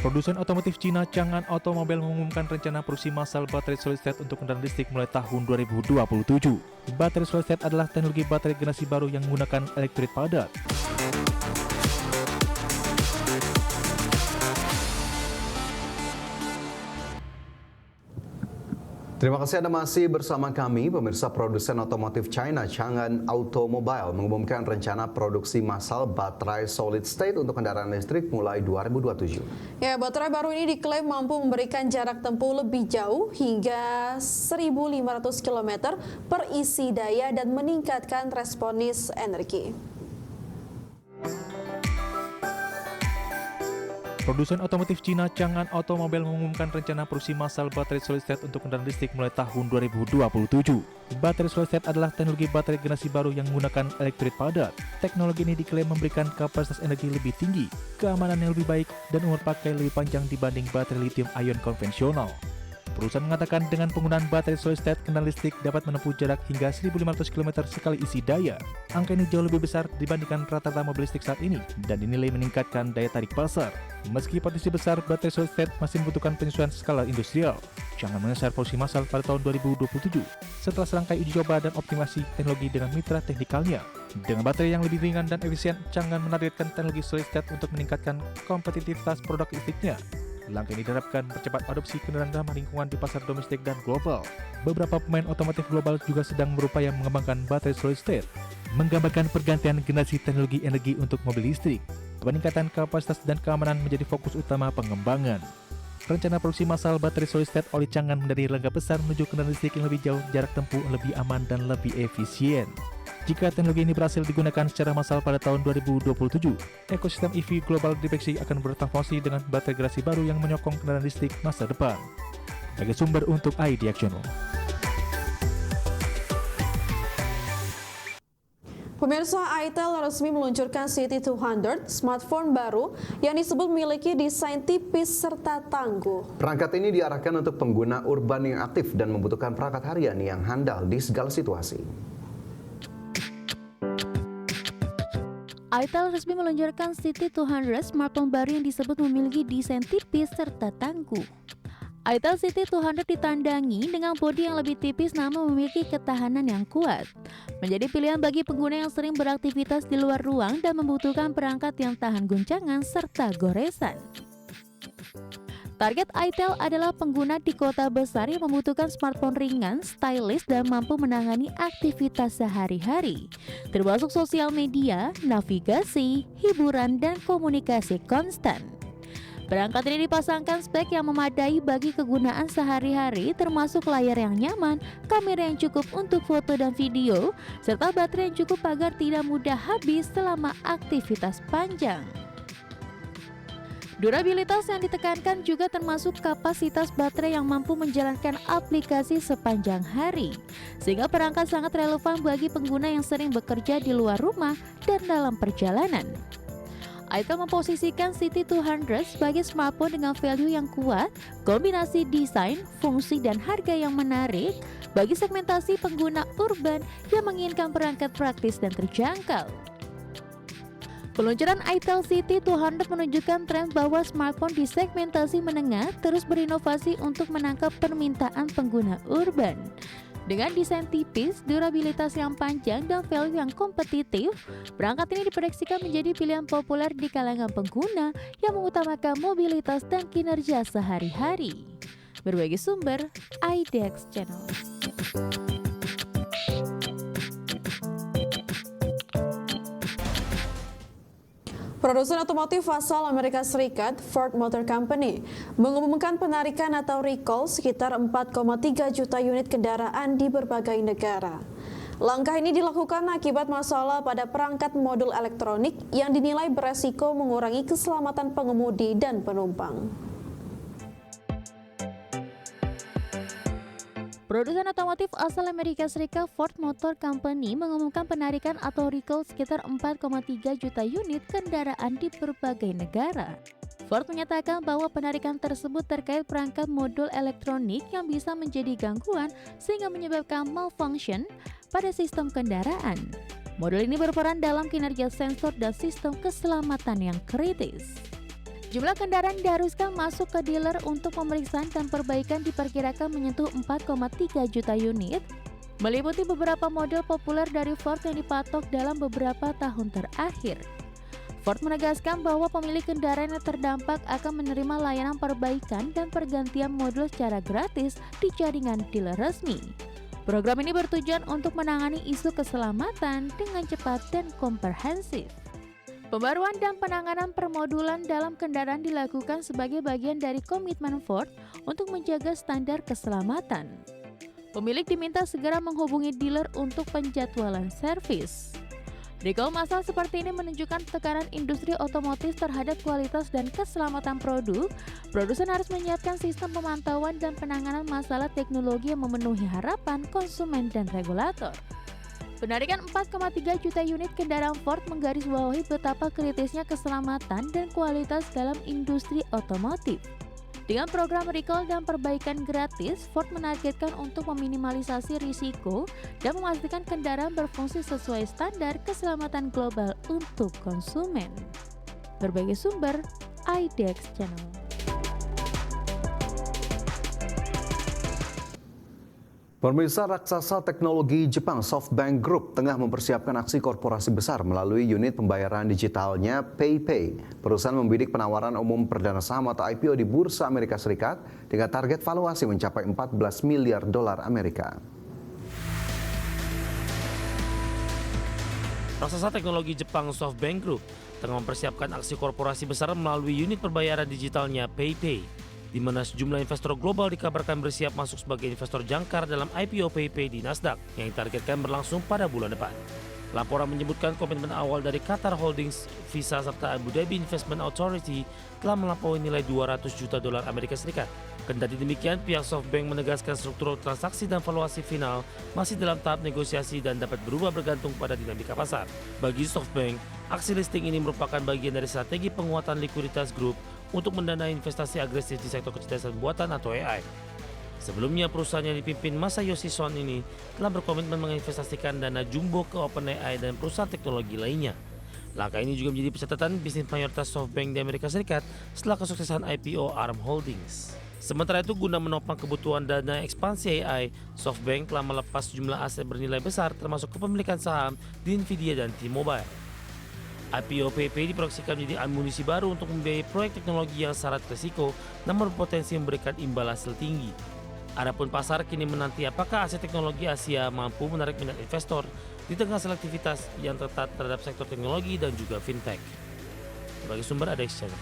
Produsen otomotif Cina Changan Automobile mengumumkan rencana produksi massal baterai solid state untuk kendaraan listrik mulai tahun 2027. Baterai solid state adalah teknologi baterai generasi baru yang menggunakan elektrolit padat. Terima kasih Anda masih bersama kami. Pemirsa, produsen otomotif China Changan Automobile mengumumkan rencana produksi massal baterai solid state untuk kendaraan listrik mulai 2027. Ya, baterai baru ini diklaim mampu memberikan jarak tempuh lebih jauh hingga 1.500 km per isi daya dan meningkatkan responis energi. Produsen otomotif Cina Changan Automobile mengumumkan rencana produksi massal baterai solid state untuk kendaraan listrik mulai tahun 2027. Baterai solid state adalah teknologi baterai generasi baru yang menggunakan elektrolit padat. Teknologi ini diklaim memberikan kapasitas energi lebih tinggi, keamanan yang lebih baik, dan umur pakai lebih panjang dibanding baterai lithium ion konvensional. Perusahaan mengatakan dengan penggunaan baterai solid state, kendaraan listrik dapat menempuh jarak hingga 1.500 km sekali isi daya. Angka ini jauh lebih besar dibandingkan rata-rata mobil listrik saat ini dan dinilai meningkatkan daya tarik pasar. Meski potensi besar, baterai solid state masih membutuhkan penyesuaian skala industrial. Changan mengeser produksi massal pada tahun 2027 setelah serangkai uji coba dan optimasi teknologi dengan mitra teknikalnya. Dengan baterai yang lebih ringan dan efisien, Changan menargetkan teknologi solid state untuk meningkatkan kompetitivitas produk listriknya. Langkah ini diharapkan percepat adopsi kendaraan ramah lingkungan di pasar domestik dan global. Beberapa pemain otomotif global juga sedang berupaya mengembangkan baterai solid state, menggambarkan pergantian generasi teknologi energi untuk mobil listrik. Peningkatan kapasitas dan keamanan menjadi fokus utama pengembangan. Rencana produksi massal baterai solid state oleh Changan menjadi langkah besar menuju kendaraan listrik yang lebih jauh, jarak tempuh lebih aman dan lebih efisien. Jika teknologi ini berhasil digunakan secara massal pada tahun 2027, ekosistem EV global diprediksi akan bertransformasi dengan baterai generasi baru yang menyokong kendaraan listrik masa depan. Sebagai sumber untuk Idea Channel. Pemirsa, itel resmi meluncurkan City 200, smartphone baru yang disebut memiliki desain tipis serta tangguh. Perangkat ini diarahkan untuk pengguna urban yang aktif dan membutuhkan perangkat harian yang handal di segala situasi. itel resmi meluncurkan City 200, smartphone baru yang disebut memiliki desain tipis serta tangguh. itel City 200 ditandangi dengan bodi yang lebih tipis namun memiliki ketahanan yang kuat. Menjadi pilihan bagi pengguna yang sering beraktivitas di luar ruang dan membutuhkan perangkat yang tahan guncangan serta goresan. Target itel adalah pengguna di kota besar yang membutuhkan smartphone ringan, stylish, dan mampu menangani aktivitas sehari-hari, termasuk sosial media, navigasi, hiburan, dan komunikasi konstan. Perangkat ini dipasangkan spek yang memadai bagi kegunaan sehari-hari, termasuk layar yang nyaman, kamera yang cukup untuk foto dan video, serta baterai yang cukup agar tidak mudah habis selama aktivitas panjang. Durabilitas yang ditekankan juga termasuk kapasitas baterai yang mampu menjalankan aplikasi sepanjang hari, sehingga perangkat sangat relevan bagi pengguna yang sering bekerja di luar rumah dan dalam perjalanan. itel memposisikan City 200 sebagai smartphone dengan value yang kuat, kombinasi desain, fungsi, dan harga yang menarik bagi segmentasi pengguna urban yang menginginkan perangkat praktis dan terjangkau. Peluncuran itel City 200 menunjukkan tren bahwa smartphone di segmentasi menengah terus berinovasi untuk menangkap permintaan pengguna urban. Dengan desain tipis, durabilitas yang panjang, dan value yang kompetitif, perangkat ini diproyeksikan menjadi pilihan populer di kalangan pengguna yang mengutamakan mobilitas dan kinerja sehari-hari. Berbagi sumber, IDEX Channel. Produsen otomotif asal Amerika Serikat, Ford Motor Company, mengumumkan penarikan atau recall sekitar 4,3 juta unit kendaraan di berbagai negara. Langkah ini dilakukan akibat masalah pada perangkat modul elektronik yang dinilai beresiko mengurangi keselamatan pengemudi dan penumpang. Produsen otomotif asal Amerika Serikat Ford Motor Company mengumumkan penarikan atau recall sekitar 4,3 juta unit kendaraan di berbagai negara. Ford menyatakan bahwa penarikan tersebut terkait perangkat modul elektronik yang bisa menjadi gangguan sehingga menyebabkan malfunction pada sistem kendaraan. Modul ini berperan dalam kinerja sensor dan sistem keselamatan yang kritis. Jumlah kendaraan diharuskan masuk ke dealer untuk pemeriksaan dan perbaikan diperkirakan menyentuh 4,3 juta unit, meliputi beberapa model populer dari Ford yang dipatok dalam beberapa tahun terakhir. Ford menegaskan bahwa pemilik kendaraan yang terdampak akan menerima layanan perbaikan dan pergantian modul secara gratis di jaringan dealer resmi. Program ini bertujuan untuk menangani isu keselamatan dengan cepat dan komprehensif. Pembaruan dan penanganan permodulan dalam kendaraan dilakukan sebagai bagian dari komitmen Ford untuk menjaga standar keselamatan. Pemilik diminta segera menghubungi dealer untuk penjadwalan servis. Recall massal seperti ini menunjukkan tekanan industri otomotif terhadap kualitas dan keselamatan produk. Produsen harus menyiapkan sistem pemantauan dan penanganan masalah teknologi yang memenuhi harapan konsumen dan regulator. Penarikan 4,3 juta unit kendaraan Ford menggarisbawahi betapa kritisnya keselamatan dan kualitas dalam industri otomotif. Dengan program recall dan perbaikan gratis, Ford menargetkan untuk meminimalisasi risiko dan memastikan kendaraan berfungsi sesuai standar keselamatan global untuk konsumen. Berbagai sumber, IDX Channel. Pemirsa, raksasa teknologi Jepang SoftBank Group tengah mempersiapkan aksi korporasi besar melalui unit pembayaran digitalnya PayPay. Perusahaan membidik penawaran umum perdana saham atau IPO di Bursa Amerika Serikat dengan target valuasi mencapai 14 miliar dolar Amerika. Raksasa teknologi Jepang SoftBank Group tengah mempersiapkan aksi korporasi besar melalui unit pembayaran digitalnya PayPay, di mana sejumlah investor global dikabarkan bersiap masuk sebagai investor jangkar dalam IPO PayPay di Nasdaq yang ditargetkan berlangsung pada bulan depan. Laporan menyebutkan komitmen awal dari Qatar Holdings, Visa serta Abu Dhabi Investment Authority telah melampaui nilai 200 juta dolar Amerika Serikat. Kendati demikian, pihak SoftBank menegaskan struktur transaksi dan valuasi final masih dalam tahap negosiasi dan dapat berubah bergantung pada dinamika pasar. Bagi SoftBank, aksi listing ini merupakan bagian dari strategi penguatan likuiditas grup untuk mendanai investasi agresif di sektor kecerdasan buatan atau AI. Sebelumnya, perusahaan yang dipimpin Masayoshi Son ini telah berkomitmen menginvestasikan dana jumbo ke OpenAI dan perusahaan teknologi lainnya. Langkah ini juga menjadi pencatatan bisnis mayoritas SoftBank di Amerika Serikat setelah kesuksesan IPO ARM Holdings. Sementara itu, guna menopang kebutuhan dana ekspansi AI, SoftBank telah melepas sejumlah aset bernilai besar termasuk kepemilikan saham di Nvidia dan T-Mobile. IPO PayPay diproyeksikan menjadi amunisi baru untuk membiayai proyek teknologi yang syarat risiko namun berpotensi memberikan imbal hasil tinggi. Adapun pasar kini menanti apakah aset teknologi Asia mampu menarik minat investor di tengah selektivitas yang ketat terhadap sektor teknologi dan juga fintech. Sebagai sumber ada Exchange.